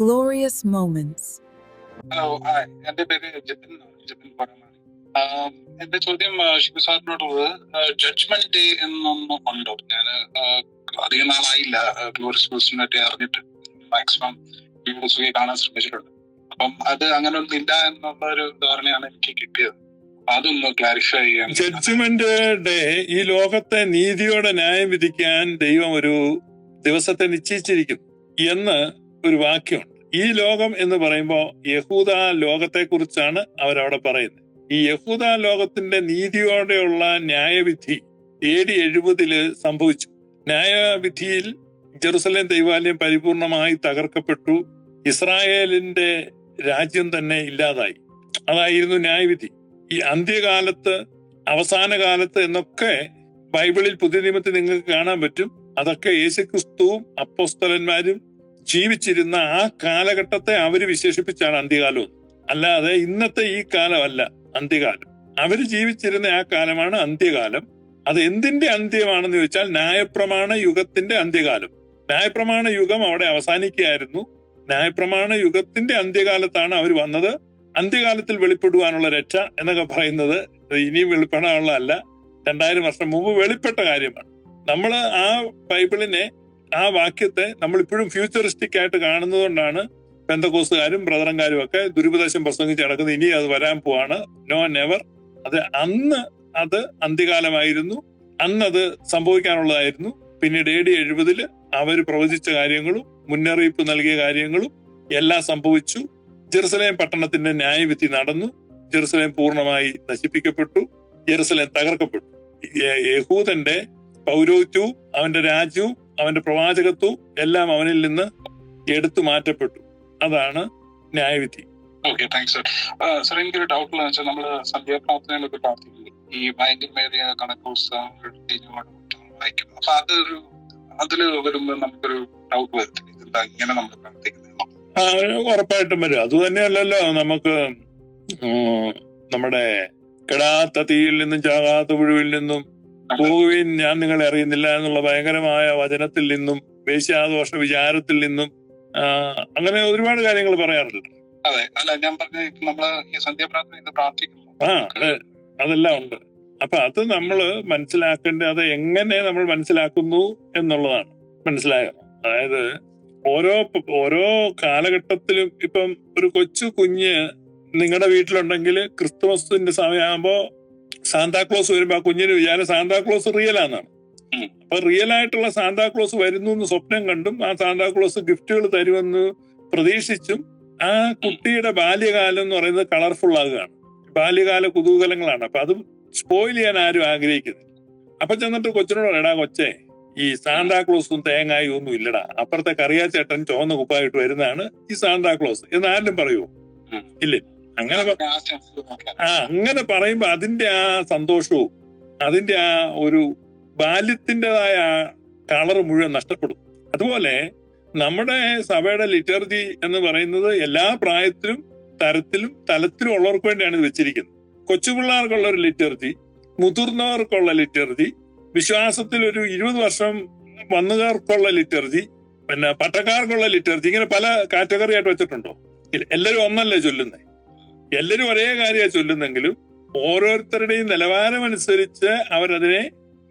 Glorious Moments. Hello, hi. എന്റെ പേര് ജിതിൻ പരമാനി. എന്റെ ചോദ്യം ഷിബു സാറിനോടുള്ളത്, ജഡ്ജ്മെന്റ് ഡേ എന്നൊന്നും ഉണ്ടോ? ഞാൻ അധികം നാളായില്ല ഗ്ലോറിയസ് ക്വസ്റ്റിനെ പറ്റി അറിഞ്ഞിട്ട്. മാക്സിമം വീഡിയോസ് കാണാൻ ശ്രമിച്ചിട്ടുണ്ട്. അപ്പം അത് അങ്ങനെ ഒന്നും ഇല്ല എന്നുള്ള ഒരു ധാരണയാണ് എനിക്ക് കിട്ടിയത്. അതൊന്ന് ക്ലാരിഫൈ ചെയ്യാൻ. ജഡ്ജ്മെന്റ് ഡേ ഈ ലോകത്തെ നീതിയോടെ ന്യായം വിധിക്കാൻ ദൈവം ഒരു ദിവസത്തെ നിശ്ചയിച്ചിരിക്കുന്നു എന്ന് ഒരു വാക്യമുണ്ട്. ഈ ലോകം എന്ന് പറയുമ്പോൾ യഹൂദ ലോകത്തെ കുറിച്ചാണ് അവരവിടെ പറയുന്നത്. ഈ യഹൂദ ലോകത്തിന്റെ നീതിയോടെയുള്ള ന്യായവിധി AD 70 സംഭവിച്ചു. ന്യായവിധിയിൽ ജെറുസലേം ദൈവാലയം പരിപൂർണമായി തകർക്കപ്പെട്ടു. ഇസ്രായേലിന്റെ രാജ്യം തന്നെ ഇല്ലാതായി. അതായിരുന്നു ന്യായവിധി. ഈ അന്ത്യകാലത്ത്, അവസാന കാലത്ത് എന്നൊക്കെ ബൈബിളിൽ പുതിയ നിയമത്തിൽ നിങ്ങൾക്ക് കാണാൻ പറ്റും. അതൊക്കെ യേശുക്രിസ്തുവും അപ്പോസ്തലന്മാരും ജീവിച്ചിരുന്ന ആ കാലഘട്ടത്തെ അവര് വിശേഷിപ്പിച്ചാണ് അന്ത്യകാലം. അല്ലാതെ ഇന്നത്തെ ഈ കാലമല്ല അന്ത്യകാലം. അവര് ജീവിച്ചിരുന്ന ആ കാലമാണ് അന്ത്യകാലം. അത് എന്തിന്റെ അന്ത്യമാണെന്ന് ചോദിച്ചാൽ ന്യായപ്രമാണ യുഗത്തിന്റെ അന്ത്യകാലം. ന്യായപ്രമാണ യുഗം അവിടെ അവസാനിക്കുകയായിരുന്നു. ന്യായപ്രമാണ യുഗത്തിന്റെ അന്ത്യകാലത്താണ് അവർ വന്നത്. അന്ത്യകാലത്തിൽ വെളിപ്പെടുവാനുള്ള രക്ഷ എന്നൊക്കെ പറയുന്നത് ഇനിയും വെളിപ്പെടാനുള്ളതല്ല, 2000 വർഷം മുമ്പ് വെളിപ്പെട്ട കാര്യമാണ്. നമ്മൾ ആ ബൈബിളിനെ, ആ വാക്യത്തെ നമ്മൾ ഇപ്പോഴും ഫ്യൂച്ചറിസ്റ്റിക് ആയിട്ട് കാണുന്നതുകൊണ്ടാണ് പെന്തക്കോസ്തുകാരും ബ്രദറന്മാരും ഒക്കെ ദുരുപദേശം പ്രസംഗിച്ച് നടക്കുന്നത്. ഇനി അത് വരാൻ പോവാണ്, നോ നെവർ. അന്ന് അത് അന്ത്യകാലമായിരുന്നു, അന്നത് സംഭവിക്കാനുള്ളതായിരുന്നു. പിന്നീട് AD 70 അവർ പ്രവചിച്ച കാര്യങ്ങളും മുന്നറിയിപ്പ് നൽകിയ കാര്യങ്ങളും എല്ലാം സംഭവിച്ചു. ജെറുസലേം പട്ടണത്തിന്റെ ന്യായവിധി നടന്നു. ജെറുസലേം പൂർണ്ണമായി നശിപ്പിക്കപ്പെട്ടു. ജെറുസലേം തകർക്കപ്പെട്ടു. യഹൂദന്റെ പൗരോഹിത്യവും അവന്റെ രാജ്യവും അവന്റെ പ്രവാചകത്വവും എല്ലാം അവനിൽ നിന്ന് എടുത്തു മാറ്റപ്പെട്ടു. അതാണ് ന്യായവിധി. Okay, thanks sir. സർ, എനിക്കൊരു ഡൗട്ട് ഉള്ളതെന്ന് വെച്ചാൽ നമ്മള് സന്ധ്യാപ്രാർത്ഥനയിലൊക്കെ പ്രാർത്ഥിക്കുന്നത് ഈ ഭയങ്കരമേറിയ കണക്കോസ് വായിക്കും. അപ്പൊ അതില് വരുമ്പോൾ നമുക്കൊരു ഡൗട്ട് വരുത്തില്ല, ഇങ്ങനെ നമ്മൾ പ്രാർത്ഥിക്കുന്നത്. ഉറപ്പായിട്ടും വരും. അത് തന്നെയല്ലല്ലോ നമുക്ക് നമ്മുടെ കെടാത്ത തീയിൽ നിന്നും ചാകാത്ത പുഴുവിൽ നിന്നും പോകുവിൻ, ഞാൻ നിങ്ങളെ അറിയുന്നില്ല എന്നുള്ള ഭയങ്കരമായ വചനത്തിൽ നിന്നും, വേശ്യാദോഷ വിചാരത്തിൽ നിന്നും, അങ്ങനെ ഒരുപാട് കാര്യങ്ങൾ പറയാറുണ്ട്. അതെ, അല്ല ഞാൻ പറഞ്ഞ നമ്മള് ഈ സന്ധ്യാപ്രാർത്ഥന പ്രാർത്ഥിക്കുന്നു, അതെല്ലാം ഉണ്ട്. അപ്പൊ അത് നമ്മള് മനസ്സിലാക്കേണ്ടത് അത് എങ്ങനെ നമ്മൾ മനസ്സിലാക്കുന്നു എന്നുള്ളതാണ്. മനസ്സിലായോ? അതായത് ഓരോ കാലഘട്ടത്തിലും ഇപ്പം ഒരു കൊച്ചു കുഞ്ഞ് നിങ്ങളുടെ വീട്ടിലുണ്ടെങ്കിൽ ക്രിസ്തുമസിന്റെ സമയമാകുമ്പോ സാന്താക്ലോസ് വരുമ്പോ ആ കുഞ്ഞിന് വിചാരം സാന്താക്ലോസ് റിയലാന്നാണ്. അപ്പൊ റിയൽ ആയിട്ടുള്ള സാന്താക്ലോസ് വരുന്നു എന്ന് സ്വപ്നം കണ്ടും ആ സാന്താക്ലോസ് ഗിഫ്റ്റുകൾ തരുമെന്ന് പ്രതീക്ഷിച്ചും ആ കുട്ടിയുടെ ബാല്യകാലം എന്ന് പറയുന്നത് കളർഫുൾ ആകുകയാണ്. ബാല്യകാല കുതൂഹലങ്ങളാണ്. അപ്പൊ അതും സ്പോയിൽ ചെയ്യാൻ ആരും ആഗ്രഹിക്കുന്നില്ല. അപ്പൊ ചെന്നിട്ട് കൊച്ചിനോട്, എടാ കൊച്ചേ, ഈ സാന്താക്ലോസും തേങ്ങായും ഒന്നും ഇല്ലടാ, അപ്പുറത്തെ കറിയാച്ചേട്ടൻ ചുവന്ന കുപ്പായിട്ട് വരുന്നതാണ് ഈ സാന്താക്ലോസ് എന്ന് ആരും പറയുമോ? ഇല്ല. അങ്ങനെ പറയുമ്പോ അതിന്റെ ആ സന്തോഷവും അതിന്റെ ആ ഒരു ബാല്യത്തിൻ്റെതായ ആ കളറ് മുഴുവൻ നഷ്ടപ്പെടും. അതുപോലെ നമ്മുടെ സഭയുടെ ലിറ്റർജി എന്ന് പറയുന്നത് എല്ലാ പ്രായത്തിലും തലത്തിലും ഉള്ളവർക്ക് വേണ്ടിയാണ് ഇത് വെച്ചിരിക്കുന്നത്. കൊച്ചുപിള്ളേർക്കുള്ള ഒരു ലിറ്റർജി, മുതിർന്നവർക്കുള്ള ലിറ്റർജി, വിശ്വാസത്തിൽ ഒരു 20 വർഷം വന്നവർക്കുള്ള ലിറ്റർജി, പിന്നെ പട്ടക്കാർക്കുള്ള ലിറ്റർജി, ഇങ്ങനെ പല കാറ്റഗറി ആയിട്ട് വെച്ചിട്ടുണ്ടോ? എല്ലാവരും ഒന്നല്ലേ ചൊല്ലുന്നേ? എല്ലാവരും ഒരേ കാര്യമാണ് ചൊല്ലുന്നെങ്കിലും ഓരോരുത്തരുടെയും നിലവാരമനുസരിച്ച് അവരതിനെ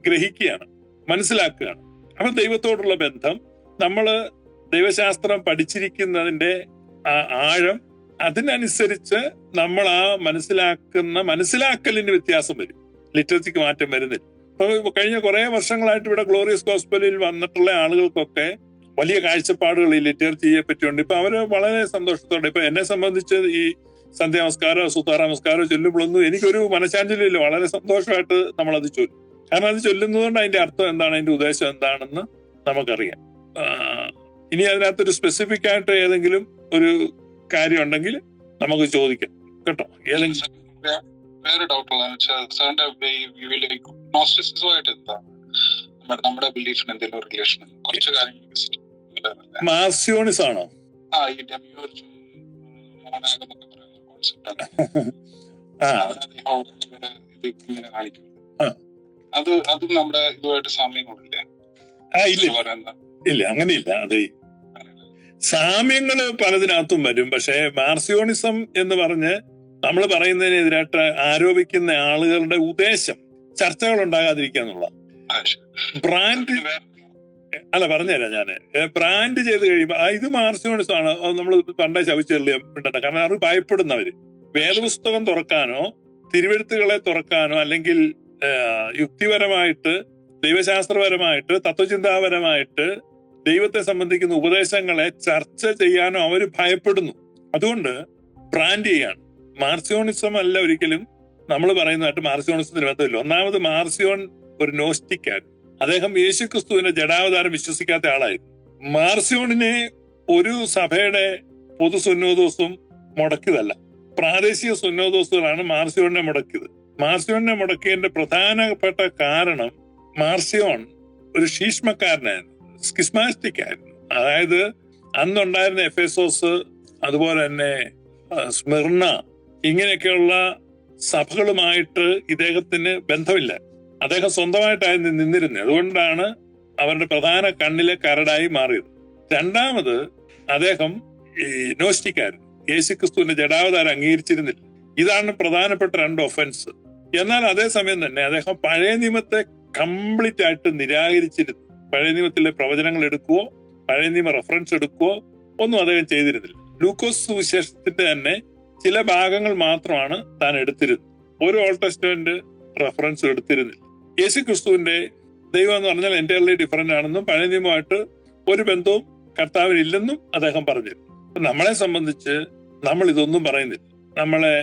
ഗ്രഹിക്കുകയാണ്, മനസ്സിലാക്കുകയാണ്. അപ്പൊ ദൈവത്തോടുള്ള ബന്ധം, നമ്മള് ദൈവശാസ്ത്രം പഠിച്ചിരിക്കുന്നതിന്റെ ആ ആഴം, അതിനനുസരിച്ച് നമ്മൾ ആ മനസ്സിലാക്കലിന് വ്യത്യാസം വരും. ലിറ്ററസിക്ക് മാറ്റം വരുന്നില്ല. അപ്പൊ കഴിഞ്ഞ കുറെ വർഷങ്ങളായിട്ട് ഇവിടെ ഗ്ലോറിയസ് ഗോസ്പലിൽ വന്നിട്ടുള്ള ആളുകൾക്കൊക്കെ വലിയ കാഴ്ചപ്പാടുകൾ ഈ ലിറ്ററസിയെ പറ്റിയുണ്ട്. ഇപ്പൊ അവര് വളരെ സന്തോഷത്തോടെ, ഇപ്പൊ എന്നെ സംബന്ധിച്ച് ഈ സന്ധ്യാനമസ്കാരോ സുതാനമസ്കാരോ ചൊല്ലുമ്പോഴൊന്നും എനിക്കൊരു മനഃശാന്തിയില്ല. വളരെ സന്തോഷമായിട്ട് നമ്മളത് ചൊല്ലും. കാരണം അത് ചൊല്ലുന്നതുകൊണ്ട് അതിന്റെ അർത്ഥം എന്താണ്, അതിന്റെ ഉദ്ദേശം എന്താണെന്ന് നമുക്കറിയാം. ഇനി അതിനകത്തൊരു സ്പെസിഫിക് ആയിട്ട് ഏതെങ്കിലും ഒരു കാര്യം ഉണ്ടെങ്കിൽ നമുക്ക് ചോദിക്കാം കേട്ടോ. ഏതെങ്കിലും വേറെ ഡൗട്ട് നമ്മുടെ ബിലീഫിന് എന്തെങ്കിലും റിലേഷൻ? കുറച്ച് കാര്യങ്ങൾ മാർസിയോണിസ് ആണോ? അത് നമ്മുടെ ഇതുമായിട്ട് സാമ്യങ്ങളില്ലേ? ഇല്ല, അങ്ങനെയില്ല. അത് സാമ്യങ്ങള് പലതിനകത്തും വരും. പക്ഷെ മാർസിയോണിസം എന്ന് പറഞ്ഞ് നമ്മൾ പറയുന്നതിനെതിരായിട്ട് ആരോപിക്കുന്ന ആളുകളുടെ ഉദ്ദേശം ചർച്ചകൾ ഉണ്ടാകാതിരിക്കുക എന്നുള്ള ബ്രാൻഡ് അല്ല പറഞ്ഞുതരാം ഞാന്. ബ്രാൻഡ് ചെയ്ത് കഴിയുമ്പോ ഇത് മാർസിയോണിസം ആണ് നമ്മൾ പണ്ടേ ശവിച്ചെറിയ കാരണം അവർ ഭയപ്പെടുന്നവര് വേദപുസ്തകം തുറക്കാനോ തിരുവെഴുത്തുകളെ തുറക്കാനോ അല്ലെങ്കിൽ യുക്തിപരമായിട്ട് ദൈവശാസ്ത്രപരമായിട്ട് തത്വചിന്താപരമായിട്ട് ദൈവത്തെ സംബന്ധിക്കുന്ന ഉപദേശങ്ങളെ ചർച്ച ചെയ്യാനോ അവർ ഭയപ്പെടുന്നു. അതുകൊണ്ട് ബ്രാൻഡ് ചെയ്യാണ്. മാർസിയോണിസം അല്ല ഒരിക്കലും നമ്മൾ പറയുന്നതായിട്ട് മാർസിയോണിസത്തിന് ബന്ധമില്ല. ഒന്നാമത് മാർസിയോൺ ഒരു നോസ്റ്റിക്കായിരുന്നു. അദ്ദേഹം യേശുക്രിസ്തുവിന്റെ ജഡാവതാരം വിശ്വസിക്കാത്ത ആളായിരുന്നു. മാർസിയോണിനെ ഒരു സഭയുടെ പൊതു സുന്നോദോസും മുടക്കിയതല്ല, പ്രാദേശിക സുന്നോദോസുകളാണ് മാർസിയോണിനെ മുടക്കിയത്. മാർസിയോണിനെ മുടക്കിയതിന്റെ പ്രധാനപ്പെട്ട കാരണം മാർസിയോൺ ഒരു ശീഷ്മക്കാരനായിരുന്നു, സ്കിസ്മാറ്റിക് ആയിരുന്നു. അതായത് അന്നുണ്ടായിരുന്ന എഫേസോസ് അതുപോലെ തന്നെ സ്മിർണ ഇങ്ങനെയൊക്കെയുള്ള സഭകളുമായിട്ട് ഇദ്ദേഹത്തിന് ബന്ധമില്ല. അദ്ദേഹം സ്വന്തമായിട്ടായിരുന്നു നിന്നിരുന്നത്. അതുകൊണ്ടാണ് അവരുടെ പ്രധാന കണ്ണിലെ കരടായി മാറിയത്. രണ്ടാമത് അദ്ദേഹം ഈ നോസ്റ്റിക്കായിരുന്നു, യേശുക്രിസ്തുവിന്റെ ജഡാവതാരം അംഗീകരിച്ചിരുന്നില്ല. ഇതാണ് പ്രധാനപ്പെട്ട രണ്ട് ഒഫൻസ്. എന്നാൽ അതേസമയം തന്നെ അദ്ദേഹം പഴയ നിയമത്തെ കംപ്ലീറ്റ് ആയിട്ട് നിരാകരിച്ചിരുന്നു. പഴയ നിയമത്തിലെ പ്രവചനങ്ങൾ എടുക്കുകയോ പഴയ നിയമ റെഫറൻസ് എടുക്കുകയോ ഒന്നും അദ്ദേഹം ചെയ്തിരുന്നില്ല. ലൂക്കോസ് സുവിശേഷത്തിന്റെ തന്നെ ചില ഭാഗങ്ങൾ മാത്രമാണ് താൻ എടുത്തിരുന്നത്. ഒരു ഓൾഡ് ടെസ്റ്റമെന്റ് റെഫറൻസ് എടുത്തിരുന്നില്ല. യേശു ക്രിസ്തുവിന്റെ ദൈവം എന്ന് പറഞ്ഞാൽ എൻറ്റയർലി ഡിഫറെന്റ് ആണെന്നും പഴയ നിയമമായിട്ട് ഒരു ബന്ധവും കർത്താവിനില്ലെന്നും അദ്ദേഹം പറഞ്ഞിരുന്നു. നമ്മളെ സംബന്ധിച്ച് നമ്മൾ ഇതൊന്നും പറയുന്നില്ല. നമ്മളെ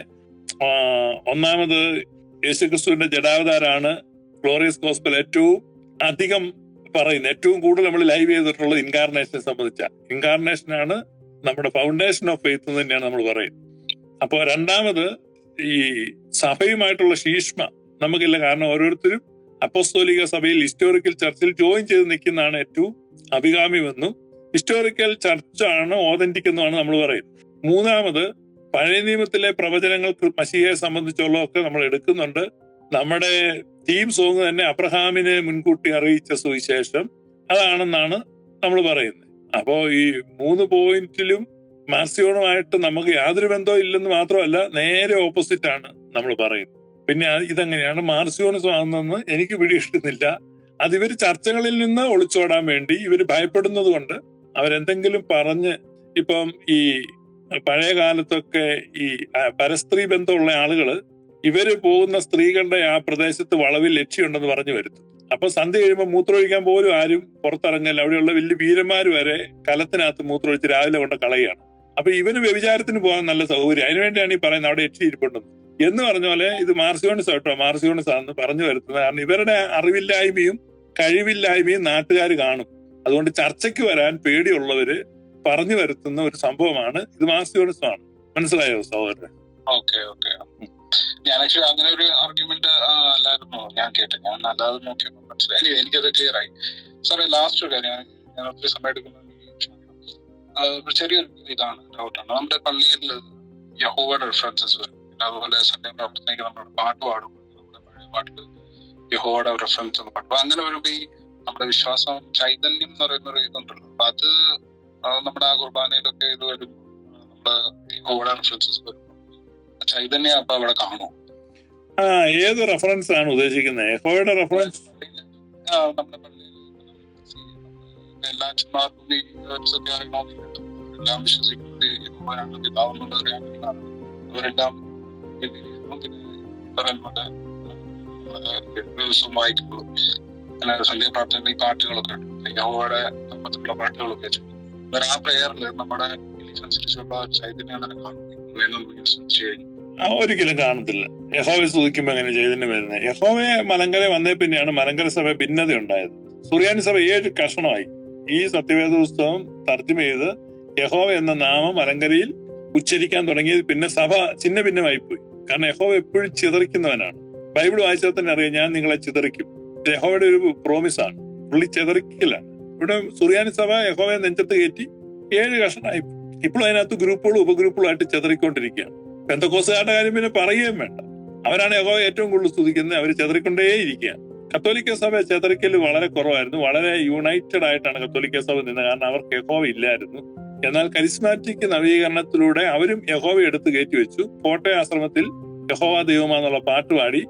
ഒന്നാമത് യേശു ക്രിസ്തുവിന്റെ ജഡാവതാരാണ് ഗ്ലോറിയസ് ഗോസ്പൽ ഏറ്റവും അധികം പറയുന്നത്. ഏറ്റവും കൂടുതൽ നമ്മൾ ലൈവ് ചെയ്തിട്ടുള്ളത് ഇൻകാർണേഷനെ സംബന്ധിച്ചാണ്. ഇൻകാർണേഷനാണ് നമ്മുടെ ഫൗണ്ടേഷൻ ഓഫ് ഫെയ്ത്ത് എന്ന് തന്നെയാണ് നമ്മൾ പറയുന്നത്. അപ്പോൾ രണ്ടാമത് ഈ സഭയുമായിട്ടുള്ള ശീഷ്മ നമുക്കില്ല. കാരണം ഓരോരുത്തരും അപ്പോസ്തോലിക സഭയിൽ ഹിസ്റ്റോറിക്കൽ ചർച്ചിൽ ജോയിൻ ചെയ്ത് നിൽക്കുന്നതാണ് ഏറ്റവും അഭികാമ്യമെന്നും ഹിസ്റ്റോറിക്കൽ ചർച്ചാണ് ഓതന്റിക് എന്നുമാണ് നമ്മൾ പറയുന്നത്. മൂന്നാമത് പഴയ നിയമത്തിലെ പ്രവചനങ്ങൾ മശീഹയെ സംബന്ധിച്ചുള്ളതൊക്കെ നമ്മൾ എടുക്കുന്നുണ്ട്. നമ്മുടെ തീം സോങ് തന്നെ അബ്രഹാമിനെ മുൻകൂട്ടി അറിയിച്ച സുവിശേഷം അതാണെന്നാണ് നമ്മൾ പറയുന്നത്. അപ്പോ ഈ 3 പോയിന്റിലും മാർസിയോണുമായിട്ട് നമുക്ക് യാതൊരു ബന്ധവും ഇല്ലെന്ന് മാത്രമല്ല, നേരെ ഓപ്പോസിറ്റ് ആണ് നമ്മൾ പറയുന്നത്. പിന്നെ ഇതെങ്ങനെയാണ് മാർസിയോണിസം ആകുന്നതെന്ന് എനിക്ക് പിടികിട്ടുന്നില്ല. അത് ഇവർ ചർച്ചകളിൽ നിന്ന് ഒളിച്ചോടാൻ വേണ്ടി ഇവർ ഭയപ്പെടുന്നത് കൊണ്ട് അവരെന്തെങ്കിലും പറഞ്ഞ്, ഇപ്പം ഈ പഴയ കാലത്തൊക്കെ ഈ പരസ്ത്രീ ബന്ധമുള്ള ആളുകള് ഇവര് പോകുന്ന സ്ത്രീകളുടെ ആ പ്രദേശത്ത് വളവിൽ ലക്ഷ്യമുണ്ടെന്ന് പറഞ്ഞു വരുത്തും. അപ്പൊ സന്ധ്യ കഴിയുമ്പോൾ മൂത്രമൊഴിക്കാൻ പോലും ആരും പുറത്തിറങ്ങില്ല. അവിടെയുള്ള വലിയ വീരന്മാര് വരെ കലത്തിനകത്ത് മൂത്രമൊഴിച്ച് രാവിലെ കൊണ്ട് കളയാണ്. അപ്പൊ ഇവന് വ്യഭിചാരത്തിന് പോകാൻ നല്ല സൗകര്യം. അതിനുവേണ്ടിയാണ് ഈ പറയുന്നത് അവിടെ എത്തിയിരിപ്പുണ്ടെന്ന് എന്ന് പറഞ്ഞ പോലെ ഇത് മാർസിയോണിസ് ആട്ടോ, മാർസിയോണിസ് ആണെന്ന് പറഞ്ഞു വരുത്തുന്നത്. കാരണം ഇവരുടെ അറിവില്ലായ്മയും കഴിവില്ലായ്മയും നാട്ടുകാർ കാണും. അതുകൊണ്ട് ചർച്ചയ്ക്ക് വരാൻ പേടിയുള്ളവര് പറഞ്ഞു വരുത്തുന്ന ഒരു സംഭവമാണ് ഇത്. മാർസിയോണിസമാണ്. മനസ്സിലായോ സഹോദരൻ? Okay okay. ഞാൻ ആക്ച്വലി അങ്ങനെ ഒരു ആർഗ്യുമെന്റ് അല്ലായിരുന്നു ഞാൻ കേട്ടത്. ഞാൻ അല്ലാതെ നോക്കിയപ്പോൾ മനസ്സിലായി. എനിക്കത് ക്ലിയർ ആയി. സാറേ, ലാസ്റ്റ് ഒരു കാര്യം, ഞാൻ ഒത്തിരി സമയം എടുക്കുന്ന ചെറിയൊരു ഇതാണ്, ഡൗട്ടാണ്. നമ്മുടെ പള്ളിയിൽ യഹോവയുടെ റെഫറൻസസ് വരും. പിന്നെ അതുപോലെ സൺഡേ പ്രാർത്ഥനയ്ക്ക് നമ്മുടെ പാട്ട് പാടും. നമ്മുടെ പഴയ പാട്ടിൽ യഹോവയുടെ റെഫറൻസ് എന്ന് പാടും. അങ്ങനെ വരുമ്പോൾ ഈ നമ്മുടെ വിശ്വാസം ചൈതന്യം എന്ന് പറയുന്ന ഒരു ഇതുണ്ടല്ലോ, അപ്പൊ അത് നമ്മുടെ ആ കുർബാനയിലൊക്കെ ഇത് വരും. നമ്മുടെ യഹോവയുടെ റെഫറൻസസ് വരും. ചൈതന്യം അപ്പൊ അവിടെ കാണും. ഏത് റെഫറൻസ് ആണ് ഉദ്ദേശിക്കുന്നത്? യഹോവയുടെ റെഫറൻസ് നമ്മുടെ പള്ളിയിൽ എല്ലാ അച്ഛന്മാർക്കും എല്ലാം വിശ്വസിക്കുന്നത് യഹോവയാണ് പിതാവെന്നുള്ളവരെയാണ്. അവരെല്ലാം ദിവസം വായിക്കുമ്പോൾ സന്ധ്യ പ്രാർത്ഥന ഈ പാട്ടുകളൊക്കെ ഉണ്ട്, യഹോവയുടെ നാമത്തിലുള്ള പാട്ടുകളൊക്കെ വെച്ചിട്ടുണ്ട്. ആ പ്രെയറിൽ നമ്മുടെ അനുസരിച്ചുള്ള ചൈതന്യം തന്നെ കാണും. ഒരിക്കലും കാണത്തില്ല. യഹോവയെ സ്തുതിക്കുമ്പോ എങ്ങനെ ചൈതന്യം വരുന്നത്? യഹോവയെ മലങ്കര വന്നേ പിന്നെയാണ് മലങ്കര സഭ ഭിന്നത ഉണ്ടായത്. സുറിയാനി സഭ 7 കഷണമായി. ഈ സത്യവേദ പുസ്തകം തർജ്ജമ ചെയ്ത് യഹോവ എന്ന നാമം മലങ്കരയിൽ ഉച്ചരിക്കാൻ തുടങ്ങിയത് പിന്നെ സഭ ചിന്ന ഭിന്നമായി പോയി. കാരണം യഹോവ എപ്പോഴും ചിതറിക്കുന്നവനാണ്. ബൈബിൾ വായിച്ചാൽ തന്നെ അറിയാം, ഞാൻ നിങ്ങളെ ചിതറിക്കും. യഹോവയുടെ ഒരു പ്രോമിസാണ്, പുള്ളി ചിതറിക്കലാണ്. ഇവിടെ സുറിയാനി സഭ യഹോവയെ നെഞ്ചത്ത് കയറ്റി 7 കഷണമായി. ഇപ്പോഴും അതിനകത്ത് ഗ്രൂപ്പുകളും ഉപഗ്രൂപ്പുകളായിട്ട് ചിതറിക്കൊണ്ടിരിക്കുകയാണ്. പെന്തക്കോസ്തുകാരുടെ കാര്യം പിന്നെ പറയുകയും വേണ്ട. അവരാണ് യഹോവയെ ഏറ്റവും കൂടുതൽ സ്തുതിക്കുന്നത്. അവർ ചിതറിക്കൊണ്ടേയിരിക്കുകയാണ്. കത്തോലിക്ക സഭ ചിതറിക്കൽ വളരെ കുറവായിരുന്നു. വളരെ യുണൈറ്റഡ് ആയിട്ടാണ് കത്തോലിക്ക സഭ നിന്നത്. കാരണം അവർക്ക് യഹോവ ഇല്ലായിരുന്നു. എന്നാൽ കരിസ്മാറ്റിക് നവീകരണത്തിലൂടെ അവരും യഹോവയെ എടുത്ത് കയറ്റിവെച്ചു. കോട്ടയ ആശ്രമത്തിൽ യഹോവ ദൈവമാന്നുള്ള പാട്ട് പാടി.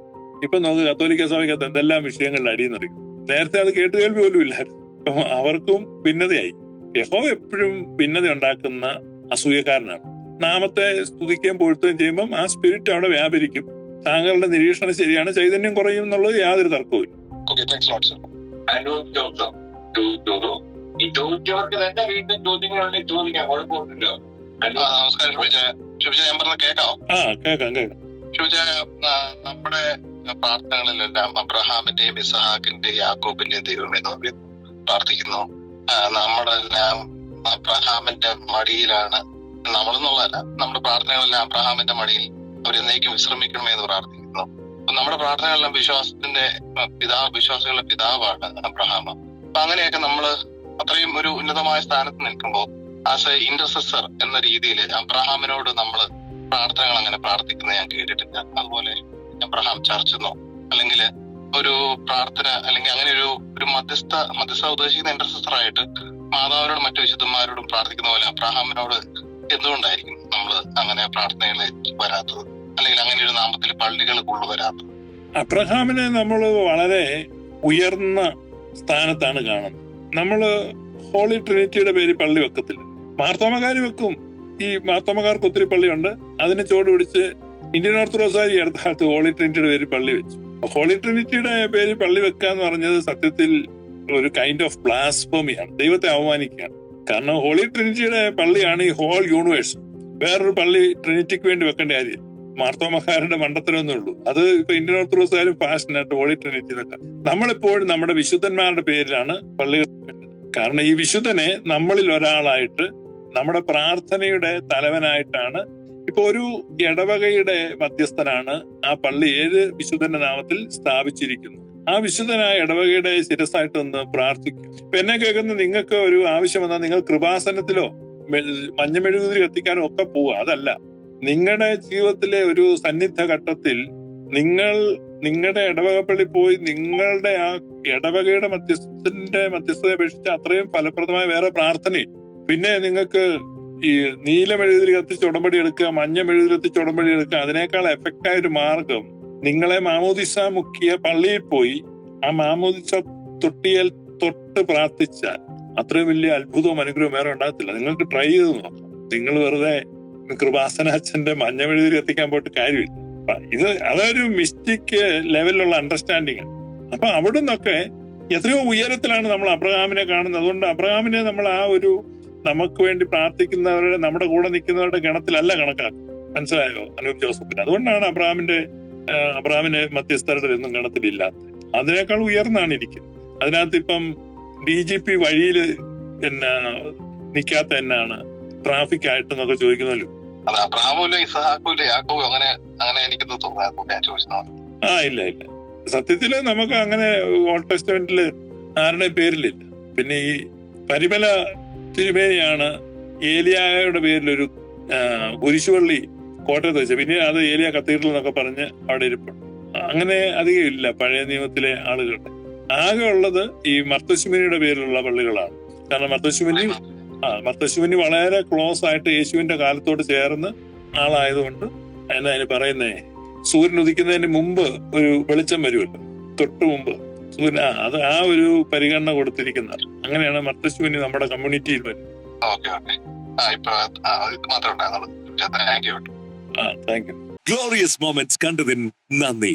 ഇപ്പൊ നമുക്ക് കത്തോലിക്ക സഭയ്ക്കകത്ത് എന്തെല്ലാം വിഷയങ്ങളിൽ അടിയെന്നറിയും. നേരത്തെ അത് കേട്ടുകേൾവി പോലും ഇല്ലായിരുന്നു. അപ്പൊ അവർക്കും ഭിന്നതയായി. യഹോവ എപ്പോഴും ഭിന്നത ഉണ്ടാക്കുന്ന അസൂയക്കാരനാണ്. നാമത്തെ സ്തുതിക്കുകയും പൊഴുത്തുകയും ചെയ്യുമ്പം ആ സ്പിരിറ്റ് അവിടെ വ്യാപരിക്കും. താങ്കളുടെ നിരീക്ഷണം ശരിയാണ്, ചൈതന്യം കുറയും എന്നുള്ളത് യാതൊരു തർക്കവും. തന്നെ വീണ്ടും ചോദ്യങ്ങളുണ്ടെങ്കിൽ ചോദിക്കാം, കുഴപ്പമൊന്നുമില്ലോ. നമസ്കാരം ശുഭിച്ച, ഞാൻ പറഞ്ഞ കേൾക്കാം? കേൾക്കാം. ശുഭിച്ച, നമ്മുടെ പ്രാർത്ഥനകളിലെല്ലാം അബ്രഹാമിന്റെയും ഇസഹാക്കിന്റെയും യാക്കോബിന്റെയും ദൈവമേ നോക്കി പ്രാർത്ഥിക്കുന്നു. നമ്മളെല്ലാം അബ്രഹാമിന്റെ മടിയിലാണ്, നമ്മളെന്നുള്ളതല്ല, നമ്മുടെ പ്രാർത്ഥനകളെല്ലാം അബ്രഹാമിന്റെ മടിയിൽ അവരെന്നേക്കും വിശ്രമിക്കണമേ എന്ന് പ്രാർത്ഥിക്കുന്നു. നമ്മുടെ പ്രാർത്ഥനകളെല്ലാം വിശ്വാസികളുടെ പിതാവാണ് അബ്രഹാം. അപ്പൊ അങ്ങനെയൊക്കെ നമ്മള് അത്രയും ഒരു ഉന്നതമായ സ്ഥാനത്ത് നിൽക്കുമ്പോൾ ആസ് എ ഇന്റർസെസർ എന്ന രീതിയിൽ അബ്രഹാമിനോട് നമ്മൾ പ്രാർത്ഥനകൾ അങ്ങനെ പ്രാർത്ഥിക്കുന്നത് ഞാൻ കേട്ടിട്ടില്ല. അതുപോലെ അബ്രഹാം ചർച്ചെന്നോ അല്ലെങ്കിൽ ഒരു പ്രാർത്ഥന അല്ലെങ്കിൽ അങ്ങനെ ഒരു മധ്യസ്ഥ ഉദ്ദേശിക്കുന്ന ഇന്റർസെസർ ആയിട്ട് മാതാവിനോടും മറ്റു വിശുദ്ധന്മാരോടും പ്രാർത്ഥിക്കുന്ന പോലെ അബ്രഹാമിനോട് എന്തുകൊണ്ടായിരിക്കും നമ്മൾ അങ്ങനെ പ്രാർത്ഥനകൾ വരാത്തത്, അല്ലെങ്കിൽ അങ്ങനെ ഒരു നാമത്തിൽ പള്ളികൾ കൊണ്ടുവരാത്തത്? അബ്രഹാമിനെ നമ്മൾ വളരെ ഉയർന്ന സ്ഥാനത്താണ് കാണുന്നത്. നമ്മള് ഹോളി ട്രിനിറ്റിയുടെ പേരിൽ പള്ളി വെക്കത്തില്ല. മാർത്തോമക്കാര് വെക്കും. ഈ മാർത്തോമക്കാർക്ക് ഒത്തിരി പള്ളിയുണ്ട്. അതിനെ ചോട് പിടിച്ച് ഇന്ത്യൻ ഓർത്തഡോക്സാരി അടുത്ത കാലത്ത് ഹോളി ട്രിനിറ്റിയുടെ പേരിൽ പള്ളി വെച്ചു. ഹോളി ട്രിനിറ്റിയുടെ പേരിൽ പള്ളി വെക്കുക എന്ന് പറഞ്ഞത് സത്യത്തിൽ ഒരു കൈൻഡ് ഓഫ് ബ്ലാസ്ഫമിയാണ്, ദൈവത്തെ അവമാനിക്കുകയാണ്. കാരണം ഹോളി ട്രിനിറ്റിയുടെ പള്ളിയാണ് ഈ ഹോൾ യൂണിവേഴ്സ്. വേറൊരു പള്ളി ട്രിനിറ്റിക്ക് വേണ്ടി വെക്കേണ്ട കാര്യം മാർത്തോമക്കാരുടെ മണ്ടത്തരമൊന്നേ ഉള്ളൂ. അത് ഇപ്പൊ ഇന്ത്യൻ ഓർത്തഡോക്സായാലും ഫാഷനായിട്ട് ഹോളി ട്രിനിറ്റി വെക്കാം. നമ്മളെപ്പോഴും നമ്മുടെ വിശുദ്ധന്മാരുടെ പേരിലാണ് പള്ളികൾ വെക്കേണ്ടത്. കാരണം ഈ വിശുദ്ധനെ നമ്മളിൽ ഒരാളായിട്ട് നമ്മുടെ പ്രാർത്ഥനയുടെ തലവനായിട്ടാണ്. ഇപ്പൊ ഒരു ഇടവകയുടെ മധ്യസ്ഥനാണ് ആ പള്ളി ഏത് വിശുദ്ധന്റെ നാമത്തിൽ സ്ഥാപിച്ചിരിക്കുന്നു. ആ വിശുദ്ധനായ ഇടവകയുടെ ശിരസായിട്ട് ഒന്ന് പ്രാർത്ഥിക്കും. ഇപ്പൊ എന്നെ കേൾക്കുന്ന നിങ്ങൾക്ക് ഒരു ആവശ്യം വന്നാൽ നിങ്ങൾ കൃപാസനത്തിലോ മഞ്ഞമെഴുകുതിരി കത്തിക്കാനോ ഒക്കെ പോവുക. അതല്ല, നിങ്ങളുടെ ജീവിതത്തിലെ ഒരു സന്നിഗ്ധ ഘട്ടത്തിൽ നിങ്ങളുടെ ഇടവകപ്പള്ളി പോയി നിങ്ങളുടെ ആ ഇടവകയുടെ മധ്യസ്ഥതയെ അപേക്ഷിച്ച് അത്രയും ഫലപ്രദമായ വേറെ പ്രാർത്ഥനയും. പിന്നെ നിങ്ങൾക്ക് ഈ നീല മെഴുകുതിരി കത്തിച്ച് ഉടമ്പടി എടുക്കുക, മഞ്ഞ മെഴുകുതിരി കത്തിച്ച് ഉടമ്പടി എടുക്കുക, അതിനേക്കാൾ എഫക്റ്റായ ഒരു മാർഗം നിങ്ങളെ മാമോദിസ മുക്കിയ പള്ളിയിൽ പോയി ആ മാമോദിസ തൊട്ടിയിൽ തൊട്ട് പ്രാർത്ഥിച്ചാൽ അത്രയും വലിയ അത്ഭുതവും അനുഗ്രഹവും വേറെ ഉണ്ടാകത്തില്ല. നിങ്ങൾക്ക് ട്രൈ ചെയ്ത് നോക്കാം. നിങ്ങൾ വെറുതെ കൃപാസനാച്ചന്റെ മഞ്ഞ മെഴുകുതിരി കത്തിക്കാൻ പോയിട്ട് കാര്യമില്ല. അതൊരു മിസ്റ്റിക് ലെവലിലുള്ള അണ്ടർസ്റ്റാൻഡിങ് ആണ്. അപ്പൊ അവിടെ നിന്നൊക്കെ എത്രയോ ഉയരത്തിലാണ് നമ്മൾ അബ്രഹാമിനെ കാണുന്നത്. അതുകൊണ്ട് അബ്രഹാമിനെ നമ്മൾ ആ ഒരു നമുക്ക് വേണ്ടി പ്രാർത്ഥിക്കുന്നവരുടെ, നമ്മുടെ കൂടെ നിൽക്കുന്നവരുടെ ഗണത്തിലല്ല കണക്കാക്കുക. മനസ്സിലായോ അനൂപ് ജോസഫിന്? അതുകൊണ്ടാണ് അബ്രഹാമിനെ മധ്യസ്ഥരുടെ ഒന്നും ഗണത്തിലില്ലാത്തത്. അതിനേക്കാൾ ഉയർന്നാണ് ഇരിക്കുന്നത്. അതിനകത്ത് ഇപ്പം DGP വഴിയിൽ നിൽക്കാത്ത എന്നാണ് ട്രാഫിക് ആയിട്ടെന്നൊക്കെ ചോദിക്കുന്നല്ലോ. ഇല്ല സത്യത്തില് നമുക്ക് അങ്ങനെ ഓൾഡ് ടെസ്റ്റമെന്റില് ആരുടെ പേരിലില്ല. പിന്നെ ഈ പരിമല തിരുമേനിയാണ് ഏലിയായുടെ പേരിലൊരു കുരിശുപള്ളി കോട്ടയത്ത് വെച്ചത്. പിന്നെ അത് ഏലിയ കത്തീഡ്രൽ എന്നൊക്കെ പറഞ്ഞ് അവിടെ ഇരിപ്പുണ്ട്. അങ്ങനെ അധികം ഇല്ല പഴയ നിയമത്തിലെ ആളുകളുടെ. ആകെ ഉള്ളത് ഈ മർത്തശുമിനിയുടെ പേരിലുള്ള പള്ളികളാണ്. കാരണം മർത്തശുമിനി വളരെ ക്ലോസ് ആയിട്ട് യേശുവിന്റെ കാലത്തോട് ചേർന്ന് ആളായതുകൊണ്ട് എന്നാ അതിന് പറയുന്നേ, സൂര്യൻ ഉദിക്കുന്നതിന് മുമ്പ് ഒരു വെളിച്ചം വരുമല്ലോ, തൊട്ട് മുമ്പ് സൂര്യൻ, അത് ആ ഒരു പരിഗണന കൊടുത്തിരിക്കുന്നത്. അങ്ങനെയാണ് മർത്തശുമിനി നമ്മുടെ കമ്മ്യൂണിറ്റിയിൽ വരുന്നത്. Thank you. ഗ്ലോറിയസ് മൊമെന്റ്സ് കണ്ടതിന് നന്ദി.